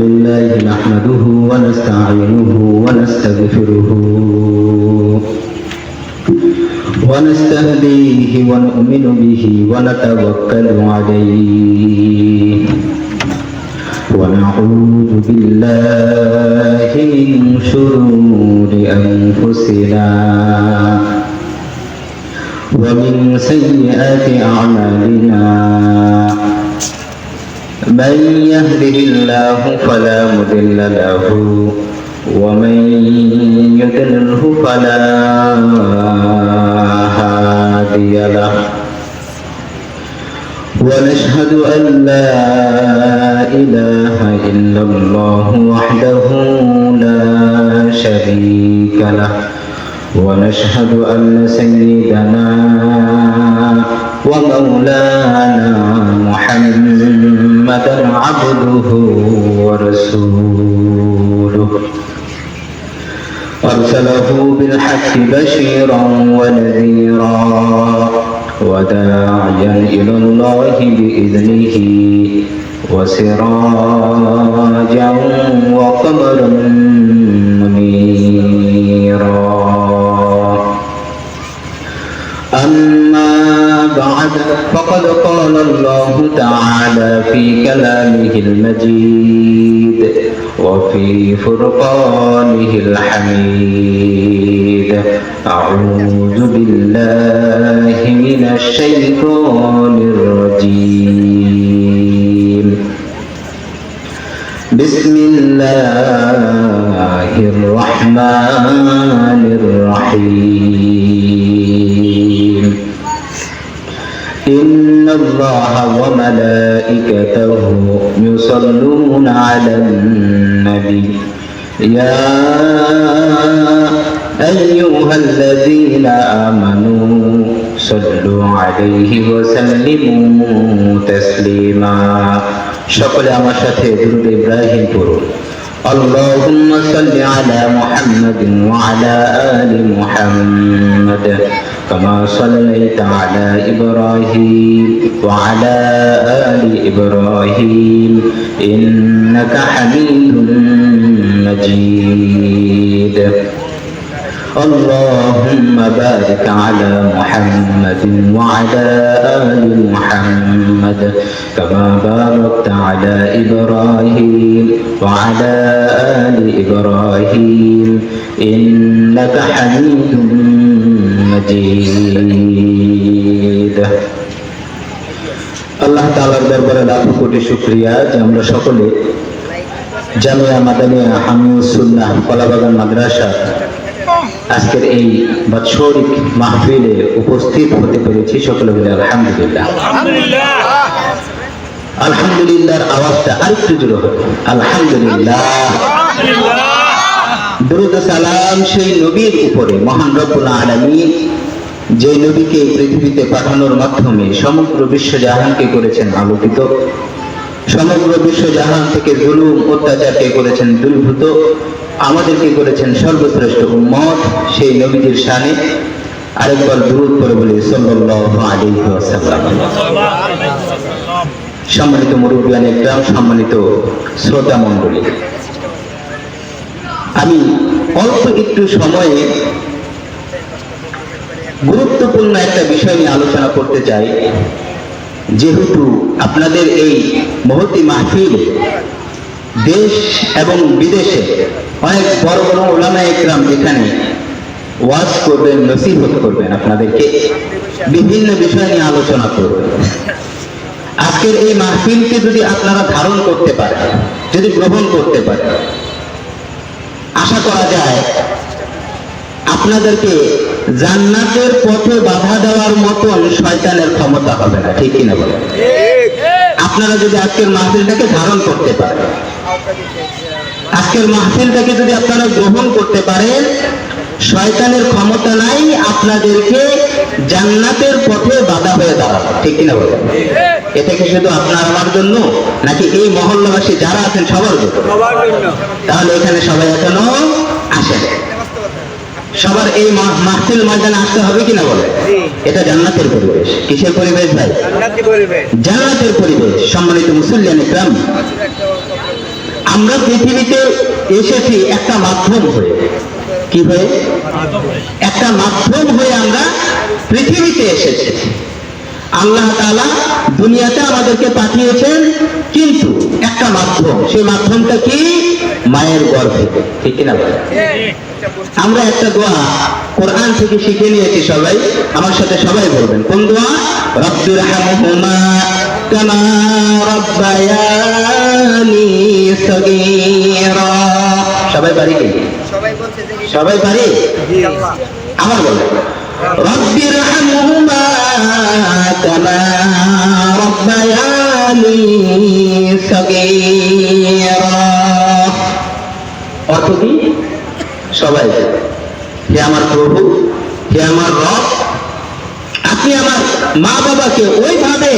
لله نحمده ونستعينه ونستغفره ونستهديه ونؤمن به ونتوكل عليه ونعوذ بالله من شرور أنفسنا ومن سيئات أعمالنا من يهده الله فلا مضل له ومن يضلله فلا هادي له ونشهد أن لا إله إلا الله وحده لا شريك له ونشهد أن سيدنا ومولانا محمدا عبده ورسوله أرسله بالحق بشيرا ونذيرا وداعيا إلى الله بإذنه وسراجا وقمرا منيرا أما بعد فقد قال الله تعالى في كلامه المجيد وفي فرقانه الحميد أعوذ بالله من الشيطان الرجيم بسم الله الرحمن الرحيم إن الله وملائكته يصلون على النبي يا أيها الذين آمنوا صلوا عليه وسلموا تسليما সকলে আমার সাথে দুরূদ ইব্রাহিম পড়ুন اللهم صل على محمد وعلى آل محمد كما صليت على إبراهيم وعلى آل إبراهيم إنك حميد مجيد اللهم بارك على محمد وعلى آل محمد كما باركت على إبراهيم وعلى آل إبراهيم إنك حميد مجيد আল্লাহ তাআলার দরবারে লাখ কোটি শুকরিয়া যে আমরা সকলে জামিয়া মাদানিয়া হামিউস সুন্নাহ কলাবাগান মাদ্রাসা আজকের এই বাৎসরিক মাহফিলে উপস্থিত হতে পেরেছি। সকলে বলে আলহামদুলিল্লাহ। আলহামদুলিল্লাহর আওয়াজটা আরেকটু জোরে হবে। আলহামদুলিল্লাহ। দরুদ সালাম সেই নবীর উপরে মহান রব্বুল আলামিন যে নবীকে পৃথিবীতে পাঠানোর মাধ্যমে সমগ্র বিশ্বজাহানকে করেছেন আলোকিত, সমগ্র বিশ্বজাহান থেকে জুলুম অত্যাচারকে করেছেন দূরীভূত, আমাদেরকে করেছেন সর্বশ্রেষ্ঠ উম্মত। সেই নবীজির শানে আরেকবার দুরূদ পড়ে বলি সাল্লাল্লাহু আলাইহি ওয়াসাল্লাম। সম্মানিত মুরব্বিয়ান ইকরাম, সম্মানিত শ্রোতা মণ্ডলী, আমি অল্প একটু সময়ে গুরুত্বপূর্ণ একটা বিষয় নিয়ে আলোচনা করতে চাই। যেহেতু আপনাদের এই মহতি মাহফিল দেশ এবং বিদেশে অনেক বড় বড় উলামায়ে ইকরাম যেখানে ওয়াজ করবেন, নসিহত করবেন, আপনাদেরকে বিভিন্ন বিষয় নিয়ে আলোচনা করবেন। আজকের এই মাহফিলকে যদি আপনারা ধারণ করতে পারেন, যদি গ্রহণ করতে পারেন, আশা করা যায় আপনাদেরকে জান্নাতের পথে বাধা দেওয়ার মতন শয়তানের ক্ষমতা হবে না। ঠিক কিনা বলেন? আপনারা যদি আজকের মাহফিলটাকে ধারণ করতে পারেন, আজকের মাহফিলটাকে যদি আপনারা গ্রহণ করতে পারেন, শয়তানের ক্ষমতা নাই আপনাদেরকে জান্নাতের পথে বাধা হয়ে দাঁড়াবে। ঠিক কিনা বলেন? এটা কি শুধু আপনার আমার জন্য নাকি এই মহল্লাবাসী যারা আছেন সবার জন্য? তাহলে এখানে সবাই এখনো আসেন, সবার এই মাহফিল ময়দানে আসতে হবে কিনা বলে? এটা জান্নাতের পরিবেশ। কিসের পরিবেশ ভাই? জান্নাতের পরিবেশ। সম্মানিত মুসল্লিয়ান ইকরাম, আমরা পৃথিবীতে এসেছি একটা মাধ্যম হয়ে। কি হয়ে? একটা মাধ্যম হয়ে আমরা পৃথিবীতে এসেছি। আল্লাহ তাআলা দুনিয়াতে আমাদেরকে পাঠিয়েছেন, কিন্তু একটা মাধ্যম। সেই মাধ্যমটা কি? মায়ের গর্ভে। ঠিক কিনা বলেন? আমরা একটা দোয়া কোরআন থেকে শিখে নিয়েছি সবাই, আমার সাথে সবাই বলবেন। কোন দোয়া? রব্বিরহামহুমা কামা রাব্বায়ানি সগীরা। সবাই পারি কি? সবাই পারি? আমার বলেন, রব্বিরহামহুমা কামা রাব্বায়ানি সগীরা। অর্থ কি? সবাই, হে আমার প্রভু, হে আমার রব, আপনি আমার মা বাবাকে ওইভাবে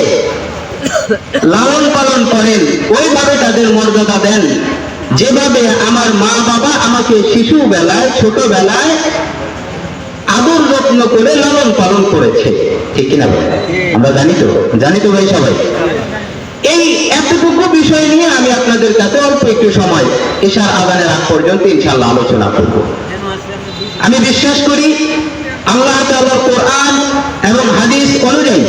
লালন পালন করেন, ওইভাবে তাদের মর্যাদা দেন যেভাবে আমার মা বাবা আমাকে শিশু বেলায়, ছোটবেলায় আদর যত্ন করে লালন পালন করেছে। ঠিক কিনা ভাই? আমরা জানি তো ভাই সবাই। এই এতটুকু বিষয় নিয়ে আমি আপনাদের কাছে অল্প একটু সময় এশার আযানের আগ পর্যন্ত ইনশাআল্লাহ আলোচনা করব। আমি বিশ্বাস করি আল্লাহ তাআলার কোরআন এবং হাদিস অনুযায়ী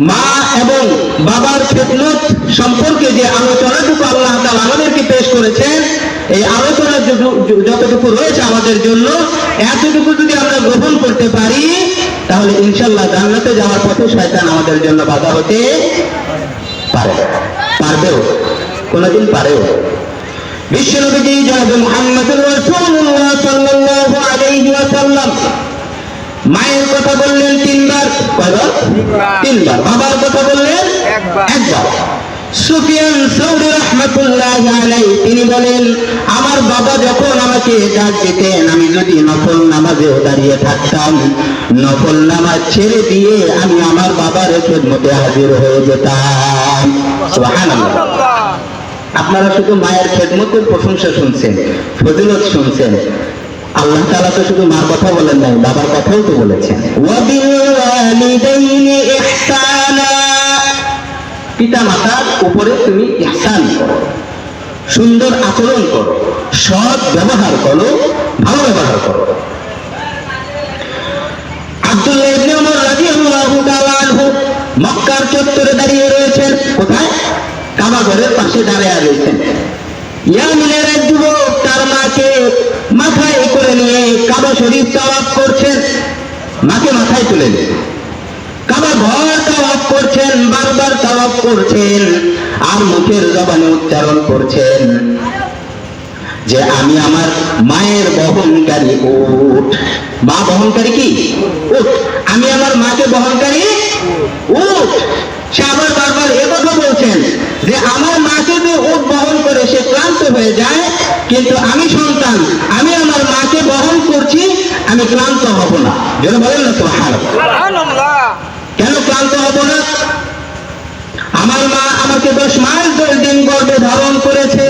মা এবং বাবার খেদমত সম্পর্কে যে আলোচনাটুকু আল্লাহ তাআলা আমাদেরকে পেশ করেছেন, এই আলোচনা যতটুকু রয়েছে আমাদের জন্য, এতটুকু যদি আমরা গ্রহণ করতে পারি, তাহলে ইনশাআল্লাহ জান্নাতে যাওয়ার পথে শয়তান আমাদের জন্য বাধা হতে পারবেও, কোনদিন পারেও। বিশ্বনবী জনাবে মুহাম্মদুর রাসূলুল্লাহ সাল্লাল্লাহু আলাইহি ওয়াসাল্লাম মায়ের কথা বললেন তিনবার। কয়বার? তিনবার। বাবার কথা বললেন একবার। সুফিয়ান সাউরি রাহমাতুল্লাহি আলাইহি তিনি বলেন, আমার বাবা যখন আমাকে ডাক দিতেন, আমি যদি নফল নামাজেও দাঁড়িয়ে থাকতাম, নফল নামাজ ছেড়ে দিয়ে আমি আমার বাবার খেদমতে হাজির হয়ে যেতাম। সুবহানাল্লাহ। আপনারা শুধু মায়ের খেদমতের প্রশংসা শুনছেন, ফজিলত শুনছেন। আল্লাহ তাআলা তো শুধু মার কথা বলেন নাই, বাবার কথাও তো বলেছেন। ওয়া বিল ওয়ালিদাইনি ইহসানা, পিতা মাতার উপরে তুমি ইহসান করো, সুন্দর আচরণ করো, সৎ ব্যবহার করো, ভালো ব্যবহার করো। আব্দুল্লাহ ইবনে ওমর রাদিয়াল্লাহু তাআলা আনহু মক্কার চত্বরে দাঁড়িয়ে রয়েছেন। কোথায়? কাবা ঘরের পাশে দাঁড়িয়ে রয়েছেন। ইয়ামিনের এক যুবক তার মাকে মাথায় করে নিয়ে কাবা শরীফ তাওয়াফ করছেন। মাকে মাথায় তুলে নিয়ে কাবা ঘর তাওয়াফ করছেন, বারবার তাওয়াফ করছেন, আর মুখের জবানে উচ্চারণ করছেন যে আমি আমার মায়ের বহনকারী উট। মা বহনকারী কি? উট। আমি আমার মাকে বহনকারী উট। সে আবার বারবার একথা বলছেন যে আমার মাকে যে উট বহন করে সে ক্লান্ত হয়ে যায়, কিন্তু আমি সন্তান, আমি আমার মাকে বহন করছি, আমি ক্লান্ত হব না। যেন বলেন না সুবহানাল্লাহ। কেন ক্লান্ত হব না? আমার মা আমাকে 10 মাস 10 দিন গর্ভে ধারণ করেছে।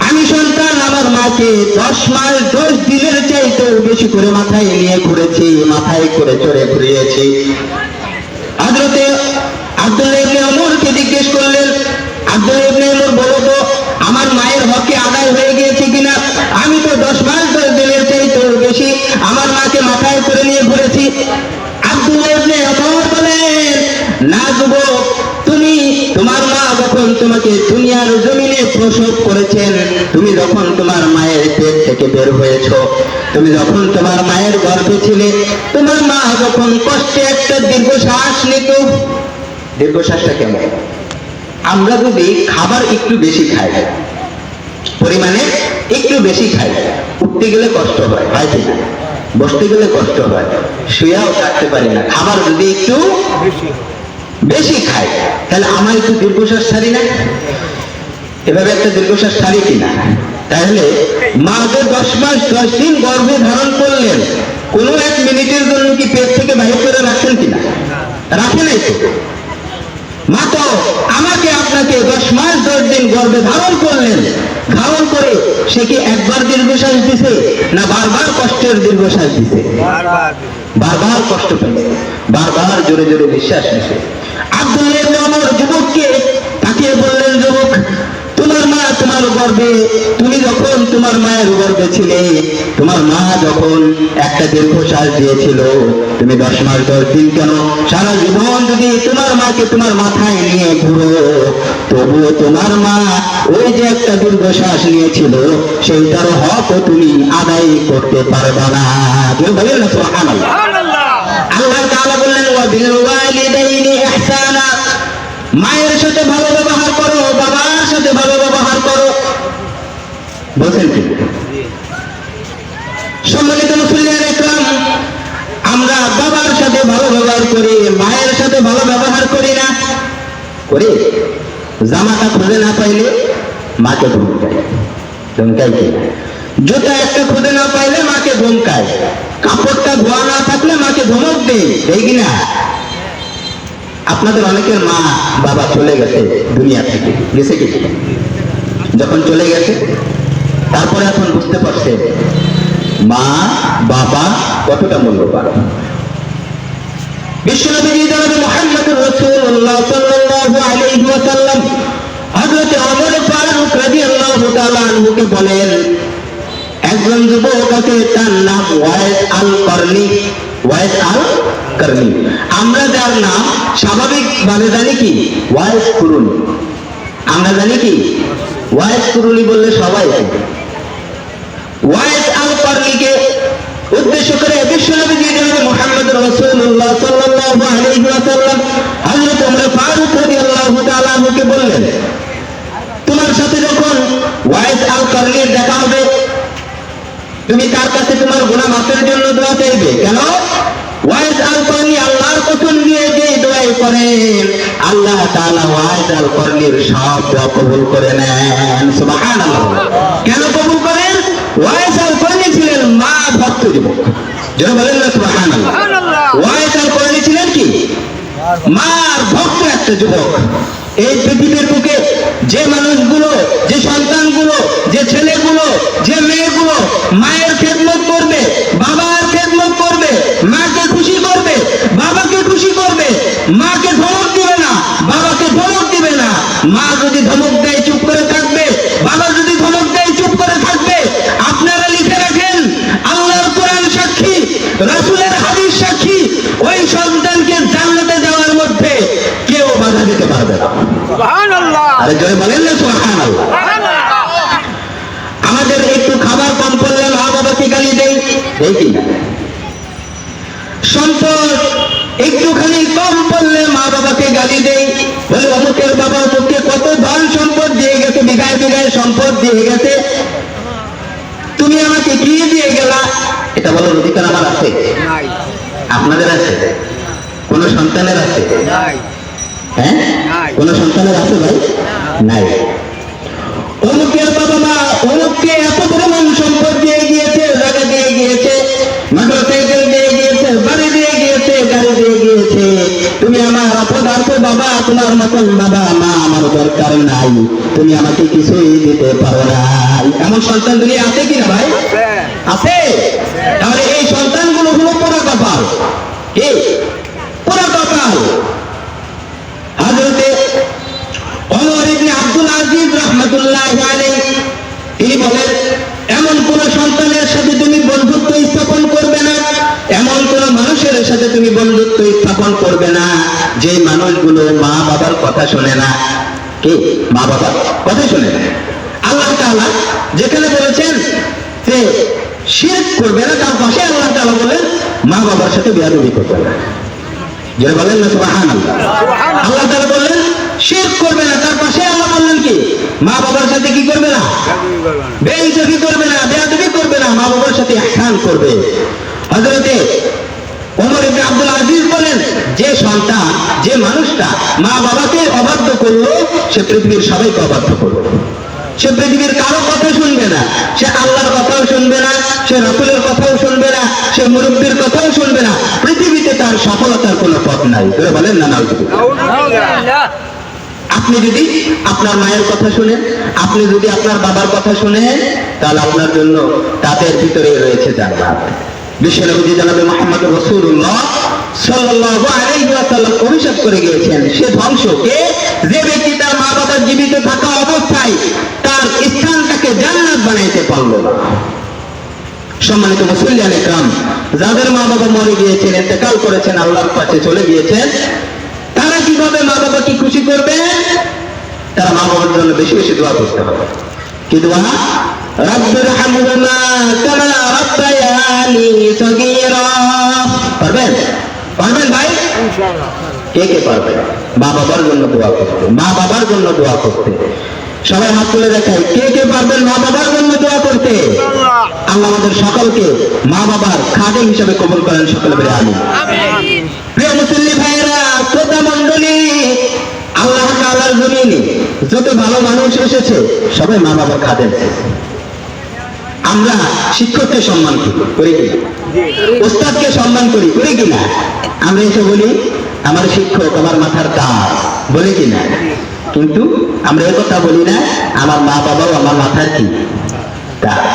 আমি সন্তান আমার মাকে 10 মাস 10 দিনের চাইতেও বেশি করে মাথায় নিয়ে ঘুরেছি, মাথায় করে চড়ে ঘুরিয়েছি। হযরতে আব্দুল্লাহ ইবনে ওমরকে জিজ্ঞেস করলেন, আব্দুল্লাহ ইবনে ওমর বলো তো আমার মায়ের হক আদায় হয়ে গিয়েছে কিনা? আমি তো 10 মাস 10 দিনের চাইতেও বেশি আমার মাকে মাথায় করে নিয়ে ঘুরেছি। আব্দুল্লাহ ইবনে ওমর বলেন, না যুবক, তুমি তোমার মা যখন তোমাকে দুনিয়ার জমিনে প্রসব করেছেন, তুমি যখন তোমার মায়ের পেট থেকে বের হয়েছো, তুমি যখন তোমার মায়ের গর্ভে ছিলে, তোমার মা যখন কষ্টে একটা দীর্ঘশ্বাস নিত। দীর্ঘশ্বাসটা কেমন? আমরা যদি খাবার একটু বেশি খাই, পরিমাণে একটু বেশি খাই, উঠতে গেলে কষ্ট হয়, হয় কি না? বসতে গেলে কষ্ট হয়, শুয়েও থাকতে পারি না। খাবার যদি একটু বেশি খাই, তাহলে আমার একটু দীর্ঘশ্বাস ছাড়ি না? এভাবে একটা দীর্ঘশ্বাস ছাড়ি কিনা? তাহলে মা যে 10 মাস 10 দিন গর্ভে ধারণ করলেন, কোনো 1 মিনিটের জন্য কি পেট থেকে বাহির করে রাখেন কিনা? রাখে নাই তো। মা তো আমাকে আপনার আপনাকে 10 মাস 10 দিন গর্ভে ধারণ করলেন, ধারণ করে সে কি একবার দীর্ঘশ্বাস দিছে না বারবার কষ্টের দীর্ঘশ্বাস দিছে? বারবার কষ্ট পেয়েছে, বারবার জোরে জোরে নিঃশ্বাস নিছে। আব্দুল্লাহ ইবনে ওমর যুবককে তাকিয়ে বললেন, যুবক, তোমার মা তোমার গর্ভে, তুমি যখন তোমার মায়ের গর্ভে ছিলে, তোমার মা যখন একটা দীর্ঘশ্বাস দিয়েছিল, তুমি 10 মাস 10 দিন কেন সারা জীবন যদি তোমার মাকে তোমার মাথায় নিয়ে ঘুরো, তবুও তোমার মা ওই যে একটা দীর্ঘশ্বাস নিয়েছিল সেইটার হকও তুমি আদায় করতে পারবে না। কেউ বলেন না সুবহানাল্লাহ। আল্লাহ তাআলা বললেন, ওয়া বিল ওয়ালিদাইনি ইহসানা, মায়ের সাথে ভালো ব্যবহার করো, বাবার সাথে ভালো ব্যবহার করো। বলছেন কি? সম্মানিত মুসলিম ইকরাম, আমরা বাবার সাথে ভালো ব্যবহার করি, মায়ের সাথে ভালো ব্যবহার করি না? করি। জামাটা খুঁজে না পাইলে মাকে ধমকায়, ধমকায় কি? জুতা একটা খুঁজে না পাইলে মাকে ধমকায়, কাপড়টা ধোয়া না থাকলে মাকে ধমক দেয়, এই কিনা? আপনাদের অনেকের মা বাবা চলে গেছে দুনিয়া থেকে, গেছে কি? যখন চলে গেছে তারপরে এখন বুঝতে পারছে মা বাবা কতটা মূল্যবান। বিশ্বনবী জনাব মুহাম্মদুর রাসূলুল্লাহ সাল্লাল্লাহু আলাইহি ওয়াসাল্লাম হযরত ওমর ফারুক রাদিয়াল্লাহু তাআলা আনহুকে বলেন, একজন যুবক আছে, তার নাম ওয়াইস আল করনি। ওয়াইস আল করনি, আমরা যার নাম স্বাভাবিকভাবে জানি কি ওয়াইস কুরুনি, আমরা জানি কি ওয়াইস কুরুনি বললে সবাই জানে। ওয়াইস আল করনিকে উদ্দেশ্য করে বিশ্বনবী জনাব মুহাম্মদ রাসূলুল্লাহ সাল্লাল্লাহু আলাইহি ওয়াসাল্লাম হযরত ওমর ফারুক রাদিয়াল্লাহু তাআলা আনহুকে বললেন, তোমার সাথে যখন ওয়াইস আল করনির দেখা হবে, তুমি তার কাছে তোমার গুনাহ মাফের জন্য দোয়া চাইবে। কেন? ওয়াইস আল করনি আল্লাহর কসম দিয়ে যে দোয়া করেন, আল্লাহ তাআলা ওয়াইস আল করনির সব দোয়া কবুল করে নেন। সুবহানাল্লাহ। কেন কবুল করেন? ওয়াইস আল করনি ছিলেন মা ভক্ত যুবক, যারা বলেন না সুবহানাল্লাহ। ওয়াইস আল করনি ছিলেন কি মার ভক্ত একটা যুবক। এই পৃথিবীর বুকে যে মানুষগুলো, যে সন্তানগুলো, যে ছেলেগুলো, যে মেয়েগুলো মায়ের খেদমত করবে, বাবার খেদমত করবে, মাকে খুশি করবে, বাবাকে খুশি করবে, মাকে ধমক দিবে না, বাবাকে ধমক দিবে না, মা যদি ধমক দেয় চুপ করে থাকবে, বাবা যদি ধমক দেয় চুপ করে থাকবে, আপনারা লিখে রাখেন, আল্লাহর কোরআন সাক্ষী, রাসূলের হাদিস সাক্ষী, ওই সন্তানকে জান্নাতে যাওয়ার মধ্যে কেউ বাধা দিতে পারবে না। সুবহানাল্লাহ। আরে জয় বলেন না সুবহানাল্লাহ। আমাদের একটু খাবার কম পড়লে মা বাবাকে গালি দেই, দেই কি না? সম্পদ একটুখানি কম পড়লে মা বাবাকে গালি দেই, বলে অমুকের বাবা অমুককে কত ধন সম্পদ দিয়ে গেছে, বিঘায় বিঘায় সম্পদ দিয়ে গেছে, তুমি আমাকে কি দিয়ে গেলা? এটা বলার অধিকার আমার আছে? আপনাদের আছে? কোন সন্তানের আছে? হ্যাঁ, কোন সন্তানের আছে ভাই? নাই। অমুকের বাবা মা অমুককে এত পরিমাণ সম্পদ দিয়ে গিয়েছে, জায়গা দিয়ে গিয়েছে, মোটরসাইকেল দিয়ে গিয়েছে, বাড়ি দিয়ে গিয়েছে, গাড়ি দিয়ে গিয়েছে, তুমি আমার অপদার্থ বাবা, তোমার মতন বাবা মা আমার দরকার নাই, তুমি আমাকে কিছুই দিতে পারো না। এমন সন্তান দুনিয়া আছে কিনা ভাই? আছে। তাহলে এই সন্তানগুলো হলো পোড়া কপাল। কি পোড়া কপাল? হযরতে ওমর ইবনে আব্দুল আজিজ রাহমাতুল্লাহি আলাইহি তিনি বলেন, এমন কোন সন্তানের সাথে তুমি বন্ধুত্ব স্থাপন করবে না, এমন কোন মানুষের সাথে তুমি বন্ধুত্ব স্থাপন করবে না যে মানুষগুলো মা বাবার কথা শোনে না। কি মা বাবার কথা শোনে না? আল্লাহ তাআলা যেখানে বলেছেন যে শিরক করবে না, তার পাশে আল্লাহ তাআলা বলেন মা বাবার সাথে বেয়াদবি করবে না। যারা বলেন না সুবহানাল্লাহ। আল্লাহ তাআলা বললেন শিরক করবে না, তার পাশে আল্লাহ বললেন কি মা বাবার সাথে কি করবে না? বেইনসাফি করবে না, বেয়াদবি করবে না, মা বাবার সাথে ইহসান করবে। হযরতে ওমর ইবনে আব্দুল আজিজ বলেন, যে সন্তান, যে মানুষটা মা বাবাকে অবাধ্য করলো, সে পৃথিবীর সবাইকে অবাধ্য করলো। সে পৃথিবীর কারো কথা শুনবে না, সে আল্লাহর কথাও শুনবে না, সে রাসূলের কথাও শুনবে না, সে মুরব্বির কথাও শুনবে না। পৃথিবীতে তার সফলতার কোনো পথ নাই। বলেন না নাউজুবিল্লাহ। আপনি যদি আপনার মায়ের কথা শুনেন, আপনি যদি আপনার বাবার কথা শুনেন, তাহলে আপনার জন্য তাদের ভিতরে রয়েছে জান্নাত। বিশ্বনবী জনাবে মুহাম্মদ রাসূলুল্লাহ সাল্লাল্লাহু আলাইহি ওয়াসাল্লাম অভিশাপ করে গিয়েছেন, সে ধ্বংস কে, যে ব্যক্তি তার মা বাবার জীবিত থাকা অবস্থায় তার স্থানটাকে জান্নাত বানাইতে পারলো না। সম্মানিত মুসল্লিয়ান ইকরাম, যাদের মা বাবা মরে গিয়েছেন, ইন্তেকাল করেছেন, আল্লাহর কাছে চলে গিয়েছেন, তারা কিভাবে মা বাবাকে খুশি করবে? তারা মা বাবার জন্য বেশি বেশি দোয়া করতে হবে। কি দোয়া? রাব্বিরহামহুমা কামা রাব্বায়ানি সগীরা। পারবেন? পারবেন ভাই? ইনশাআল্লাহ। কে কে পারবে মা বাবার জন্য দোয়া করতে? মা বাবার জন্য দোয়া করতে সবাই হাত তুলে দেখায়, কে কে পারবেন মা বাবার জন্য দোয়া করতে? আল্লাহ আমাদের সকলকে মা বাবার খাদেম হিসেবে কবুল করেন, সকলে বলে আমিন। প্রিয় মুসল্লি ভাইয়েরা, শ্রোতা মণ্ডলী, আল্লাহ তাআলার জমিনে যত ভালো মানুষ এসেছে সবাই মা বাবার খাদেম। আমরা শিক্ষককে সম্মান করি কিনা? ওস্তাদকে সম্মান করি কিনা? আমরা এসে বলি আমার শিক্ষক আমার মাথার তাজ, বলি কিনা? কিন্তু আমরা এ কথা বলি না আমার মা বাবাও আমার মাথার কি তাজ।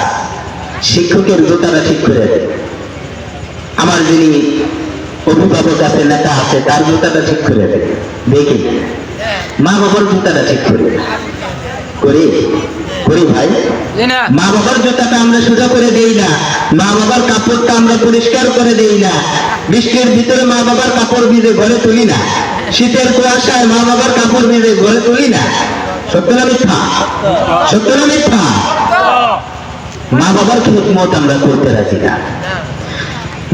শিক্ষকের জুতাটা ঠিক করে দেয়, আমার যিনি অভিভাবক আছে, নেতা আছে, তার জুতাটা ঠিক করে দেয়। দেখি মা বাবার জুতাটা ঠিক করে করি করি ভাই। মা বাবার জুতাটা আমরা সোজা করে দেই না, মা বাবার কাপড়টা আমরা পরিষ্কার করে দেই না, বৃষ্টির ভিতরে মা বাবার কাপড় ভিজে ঘরে তুলি না, শীতের কুয়াশায় মা বাবার কাপড় ভিজে ঘরে তুলি না। সত্য না মিথ্যা? সত্য না মিথ্যা? মা বাবার খিদমত আমরা করতে রাজি না।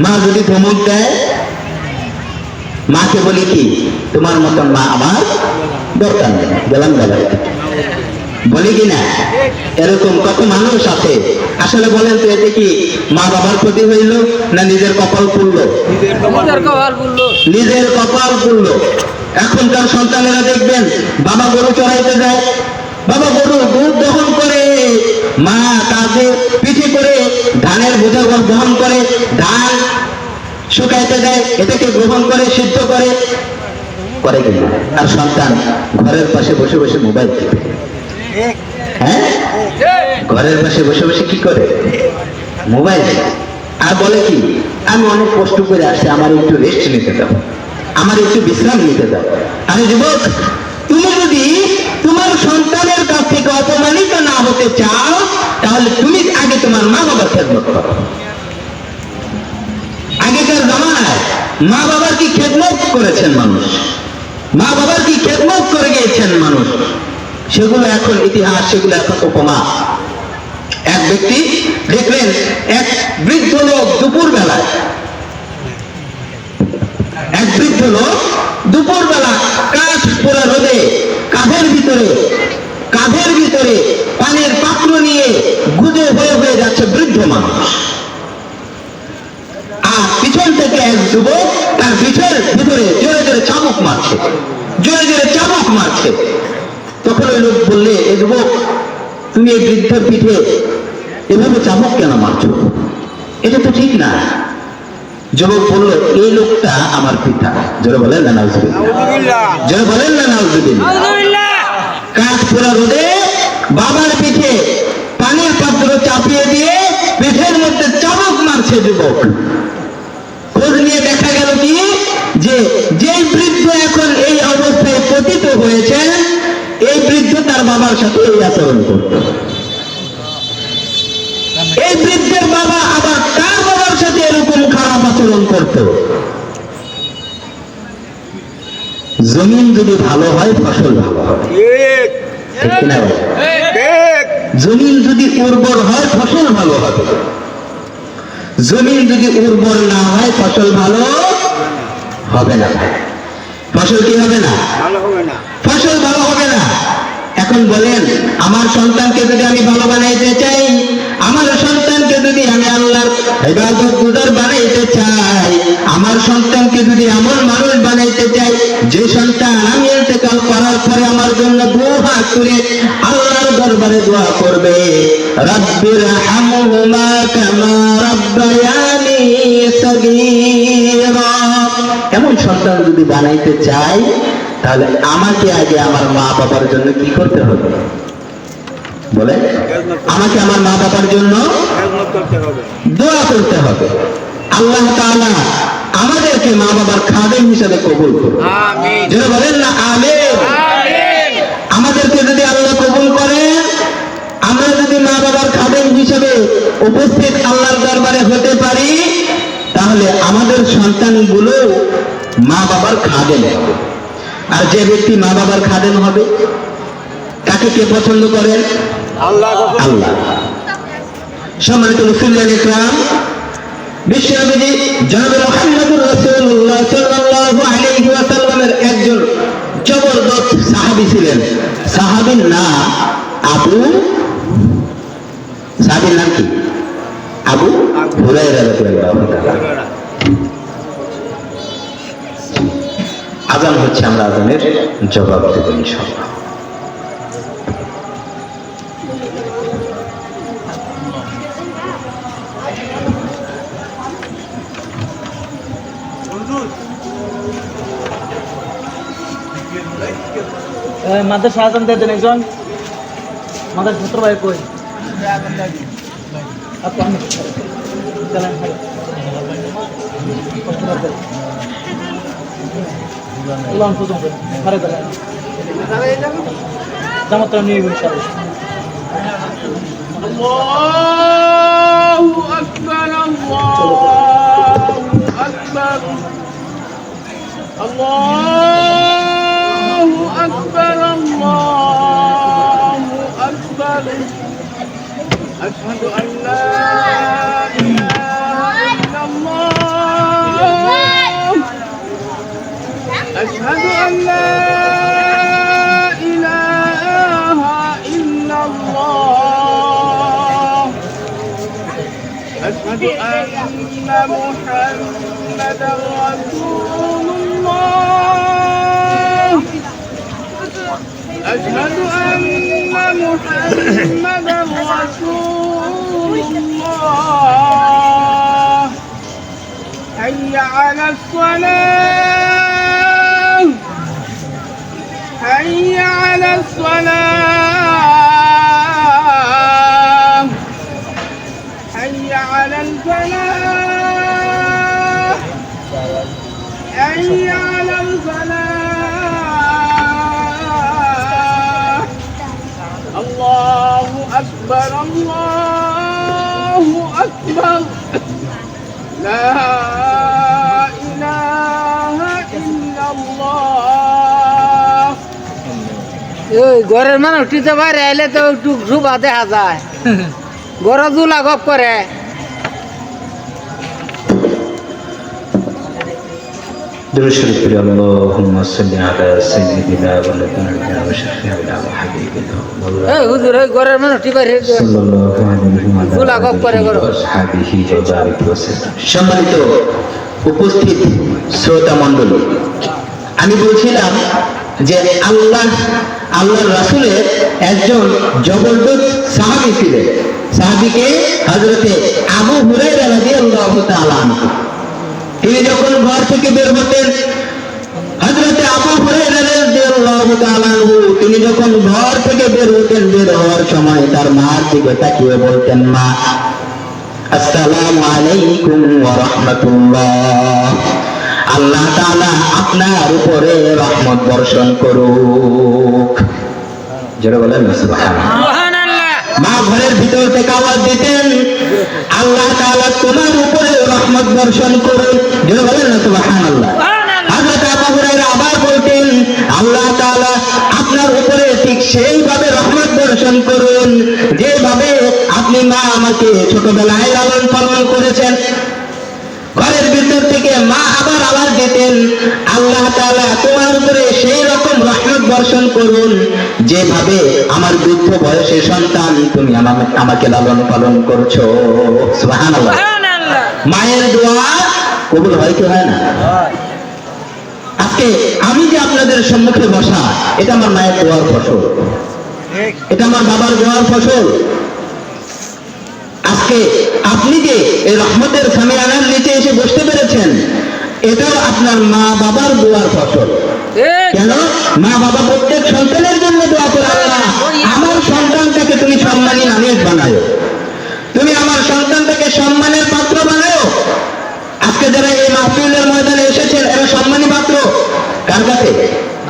মা যদি ধমক দেয়, মাকে বলি কি তোমার মতন মা আমার দরকার নেই, গেলাম গেলাম, বলি কিনা? এরকম কত মানুষ আছে। আসলে বলেন তো, এতে কি মা বাবার ক্ষতি হইল না নিজের কপাল পুড়লো? নিজের কপাল পুড়লো। এখনকার সন্তানেরা দেখবেন বাবা গরু চড়াইতে যায়, বাবা গরু দুধ দহন করে, মা কাজে পিঠে করে ধানের বোঝা বহন করে, ধান শুকাইতে দেয়, এটাকে গ্রহণ করে সিদ্ধ করে করে কিনা? আর সন্তান ঘরের পাশে বসে বসে মোবাইল টিপে। হ্যাঁ, ঘরের পাশে বসে বসে কি করে? মোবাইল। আর বলে কি আমি অনেক কষ্ট করে আসছি, আমার একটু রেস্ট নিতে দাও, আমার একটু বিশ্রাম নিতে দাও। আরে যুবক, তুমি যদি তোমার সন্তানের কাছ থেকে অপমানিত না হতে চাও, তাহলে তুমি আগে তোমার মা বাবার খেদমত করো। আগেকার জামানায় মা বাবার কি খেদমত করেছেন মানুষ, মা বাবার কি খেদমত করে গিয়েছেন মানুষ, সেগুলো এখন ইতিহাস, সেগুলো এখন উপমা। এক ব্যক্তি দেখলেন, এক বৃদ্ধ লোক দুপুর বেলায়, কাঠ পোড়া রোদে কাঁধের ভিতরে পানির পাত্র নিয়ে গুজে হয়ে যাচ্ছে বৃদ্ধ মানুষ। আর পিছন থেকে এক যুবক তার পিঠের ভিতরে জোরে জোরে চাবুক মারছে। তখন ওই লোক বললে, এ যুবক, তুমি এই বৃদ্ধের পিঠে এভাবে চাবুক কেন মারছো? এটা তো ঠিক না। যুবক বলল, এই লোকটা আমার পিতা। জোরে বলেন না নাউজুবিল্লাহ, জোরে বলেন না নাউজুবিল্লাহ। কাঠ পোড়া রোদে বাবার পিঠে পানির পাত্র চাপিয়ে দিয়ে পিঠের মধ্যে চাবুক মারছে যুবক। খোঁজ নিয়ে দেখা গেল কি, যে বৃদ্ধ এখন এই অবস্থায় পতিত হয়েছেন, এই বৃদ্ধ তার বাবার সাথে এই আচরণ করত। এই বৃদ্ধের বাবা আবার তার বাবার সাথে এরকম খারাপ আচরণ করত। জমিন যদি ভালো হয়, ফসল ভালো হয়, ঠিক কিনা? জমিন যদি উর্বর হয়, ফসল ভালো হবে। জমিন যদি উর্বর না হয়, ফসল ভালো হবে না। ফসল কি হবে না? ফসল ভালো হবে না। এখন বলেন, আমার সন্তানকে যদি আমি ভালো বানাইতে চাই, আমার সন্তানকে যদি আমি আল্লাহর ইবাদতগুজার বানাইতে চাই, আমার সন্তানকে যদি এমন মানুষ বানাইতে চাই যে সন্তান আমি ইন্তেকাল করার পরে আমার জন্য দুই হাত তুলে আল্লাহর দরবারে দোয়া করবে, রাব্বিরহামহুমা কামা রাব্বায়ানি সগীরা, এমন সন্তান যদি বানাইতে চাই, তাহলে আমাকে আগে আমার মা বাবার জন্য কি করতে হবে বলে? আমাকে আমার মা বাবার জন্য দোয়া করতে হবে। আল্লাহ তাআলা আমাদেরকে মা বাবার খাদেম হিসেবে কবুল করুন, আমিন। যারা বলেন না আমিন। আমাদেরকে যদি আল্লাহ কবুল করেন, আমরা যদি মা বাবার খাদেম হিসেবে উপস্থিত আল্লাহর দরবারে হতে পারি, তাহলে আমাদের সন্তানগুলো মা বাবার খাদেম হবে। আর যে ব্যক্তি মা বাবার খাদেম হবে তাকে কে পছন্দ করেন? আল্লাহ। সম্মানিত মুসলিম ইকরাম, বিশ্বনবী জনাব মুহাম্মদুর রাসূলুল্লাহ সাল্লাল্লাহু আলাইহি ওয়াসাল্লামের একজন জবরদস্ত সাহাবী ছিলেন। সাহাবীর নাম সাহাবীর নাম কি? আবু হুরায়রা রাদিয়াল্লাহু তাআলা। আযান হচ্ছে, আমরা আযানের জবাব দেব ইনশাআল্লাহ। মাদ্রাসা আজান দিয়ে দেন একজন, মাদ্রাসা ছাত্র ভাই কই? জামাত নিয়ে ইনশাআল্লাহ। আল্লাহু আকবার, আল্লাহু আকবার, আল্লাহু আকবার, আল্লাহু আকবার। আশহাদু আন লা ইলাহা ইল্লাল্লাহ, আশহাদু আন লা ইলাহা ইল্লাল্লাহ, আশহাদু আন্না মুহাম্মাদার রাসূলুল্লাহ, আশহাদু আন্না মুহাম্মাদার রাসূলুল্লাহ। হাইয়া আলাস সালাহ, হাইয়া আলাস সালাহ, হাইয়া আলাল ফালাহ, হাইয়া আলাল ফালাহ। আল্লাহু আকবার, আল্লাহু আকবার, লা ইলাহা ইল্লাল্লাহ। ওই ঘরের মানুষ টিতে বাইরে এলে তো একটু শুভা দেখা যায়, ঘর জুলা গপ করে। درود شریف پڑھیں اللهم صل علی سیدنا و نبینا و شفیعنا و حبیبنا এই হুজুর ওই ঘরের মানুষ টি বাইরে সাল্লাল্লাহু আলাইহি ওয়া জুলা গপ করে ঘর। আসহাবিহি ওয়া বারিক ওয়াসাল্লাম। সম্মানিত উপস্থিত শ্রোতা মণ্ডলী, আমি বলছিলাম যে আল্লাহর রাসূলের একজন জবরদস্ত সাহাবী ছিলেন। সাহাবীকে হযরতে আবু হুরায়রা রাদিয়াল্লাহু তাআলা আনহু। তিনি যখন ঘর থেকে বের হতেন, হযরতে আবু হুরায়রা রাদিয়াল্লাহু তাআলা আনহু তিনি যখন ঘর থেকে বের হতেন, বের হওয়ার সময় তার মার দিকে তাকিয়ে বলতেন, মা আসসালামু আলাইকুম ওয়া রাহমাতুল্লাহ, আল্লাহ তাআলা আপনার উপরে রহমত বর্ষণ করুক। যারা বলেন সুবহানাল্লাহ। মা ঘরের ভিতর থেকে আওয়াজ দিতেন, আল্লাহ তাআলা তোমার উপরে রহমত বর্ষণ করুন। যারা বলেন না সুবহানাল্লাহ। হযরত আবু হুরায়রা আবার বলতেন, আল্লাহ তাআলা আপনার উপরে ঠিক সেইভাবে রহমত বর্ষণ করুন যেভাবে আপনি মা আমাকে ছোটবেলায় লালন পালন করেছেন। ঘরের ভিতর থেকে মা আবার আওয়াজ দিতেন, আল্লাহ তাআলা তোমার উপরে সেই রকম রহমত বর্ষণ করুন যেভাবে আমার বৃদ্ধ বয়সে সন্তান তুমি আমাকে লালন পালন করছো। সুবহানাল্লাহ। মায়ের দোয়া কবুল হয় কি হয় না? আজকে আমি যে আপনাদের সম্মুখে বসা, এটা আমার মায়ের দোয়ার ফসল, এটা আমার বাবার দোয়ার ফসল। আজকে আপনি যে এই রহমতের সামিয়ানার নিচে এসে বসতে পেরেছেন, এটাও আপনার মা বাবার দোয়ার ফসল। কেন? মা বাবা প্রত্যেক সন্তানের জন্য দোয়া করে, আল্লাহ আমার সন্তানটাকে তুমি সম্মানী মানুষ বানাও, তুমি আমার সন্তানটাকে সম্মানের পাত্র বানাও। আজকে যারা এই মাহফিলের ময়দানে এসেছেন এরা সম্মানী পাত্র কার কাছে?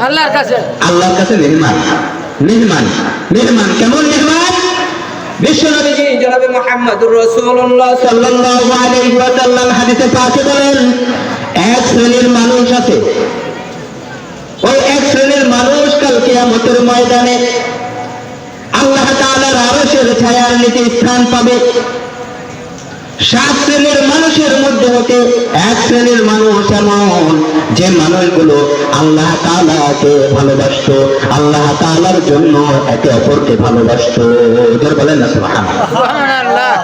আল্লাহর কাছে। আল্লাহর কাছে মেহমান। মেহমান মেহমান কেমন মেহমান? বিশ্বনবীজি জনাবে মুহাম্মদুর রাসূলুল্লাহ সাল্লাল্লাহু আলাইহি ওয়া সাল্লাম হাদিসে পাকে বলেন, এক শ্রেণীর মানুষ আছে, ওই এক শ্রেণীর মানুষ কাল কিয়ামতের ময়দানে আল্লাহ তাআলার আরশের ছায়ার নিচে স্থান পাবে। 7 শ্রেণীর মানুষের মধ্যে হতে এক শ্রেণীর মানুষ এমন যে মানুষগুলো আল্লাহ তাআলাকে ভালোবাসতো, আল্লাহ তাআলার জন্য একে অপরকে ভালোবাসতো। জোরে বলেন না সুবহানাল্লাহ। সুবহানাল্লাহ।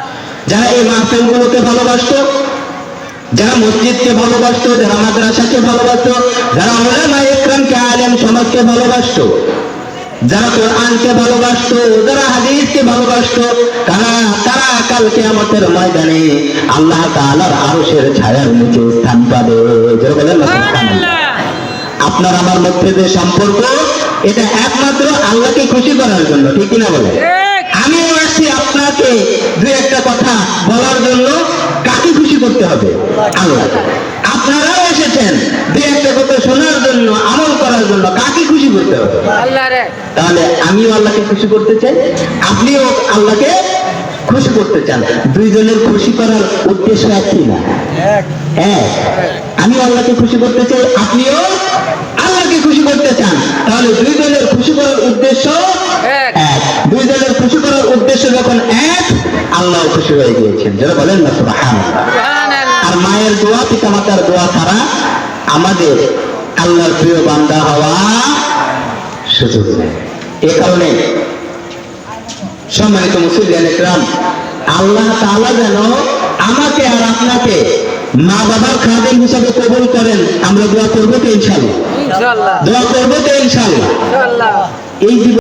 যারা এই মাহফিলগুলোকে ভালোবাসতো, যারা মসজিদকে ভালোবাসতো, যারা মাদ্রাসাকে ভালোবাসতো, যারা উলামায়ে ইকরামকে আলেম সমাজকে ভালোবাসতো, যারা কোরআনকে ভালোবাসতো, যারা হাদিসকে ভালোবাসতো, তারা কাল কিয়ামতের ময়দানে আল্লাহ তাআলার আরশের ছায়ার নিচে স্থান পাবে। জোরে বলেন না সুবহানাল্লাহ। আপনার আমার মধ্যে যে সম্পর্ক, এটা একমাত্র আল্লাহকে খুশি করার জন্য, ঠিক কিনা বলেন? আমিও আসছি আপনাকে দুই একটা কথা বলার জন্য। কাকে খুশি করতে হবে? আল্লাহ। আপনারাও এসেছেন দুই একটা কথা শোনার জন্য, আমল করার জন্য। কাকে খুশি করতে হবে? আল্লাহ রে। তাহলে আমিও আল্লাহকে খুশি করতে চাই, আপনিও আল্লাহকে খুশি করতে চান। দুইজনের খুশি করার উদ্দেশ্য একই না? এক। আমিও আল্লাহকে খুশি করতে চাই, আপনিও আল্লাহকে খুশি করতে চান। তাহলে দুইজনের খুশি করার উদ্দেশ্য এক। দুইজনের খুশি করার উদ্দেশ্য যখন এক, আল্লাহ খুশি হয়ে গিয়েছেন। যারা বলেন না সুবহানাল্লাহ। আর মায়ের দোয়া, পিতামাতার দোয়া ছাড়া আমাদের আল্লাহর প্রিয় বান্দা হওয়া সুযোগ নেই। এ কারণে সম্মানিত মুসলিম ইকরাম, আল্লাহ তাআলা যেন আমাকে আর আপনাকে মা বাবার খাদেম হিসাবে কবুল করেন। আমরা দোয়া করবো তো ইনশাআল্লাহ? ইনশাআল্লাহ। দোয়া করবো তো ইনশাআল্লাহ? ইনশাআল্লাহ। এই জীবন